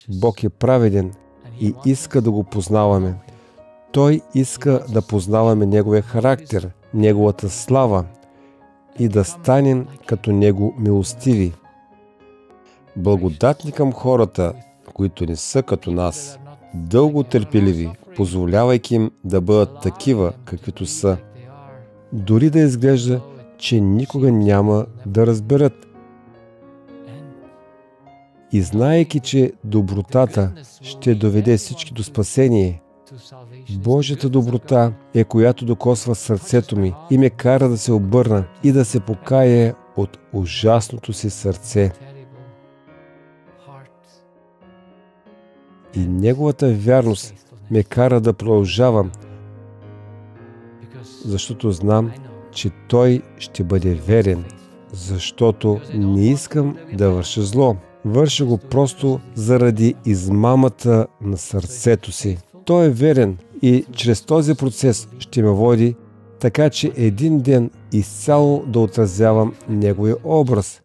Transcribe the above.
Бог е праведен и иска да го познаваме. Той иска да познаваме Неговия характер, Неговата слава и да станем като Него милостиви. Благодатни към хората, които не са като нас, дълго търпеливи, позволявайки им да бъдат такива, каквито са, дори да изглежда, че никога няма да разберат. И знаейки, че добротата ще доведе всички до спасение, Божията доброта е, която докосва сърцето ми и ме кара да се обърна и да се покая от ужасното си сърце. И Неговата вярност ме кара да продължавам, защото знам, че Той ще бъде верен, защото не искам да върша зло. Върша го просто заради измамата на сърцето си. Той е верен и чрез този процес ще ме води, така че един ден изцяло да отразявам Неговия образ.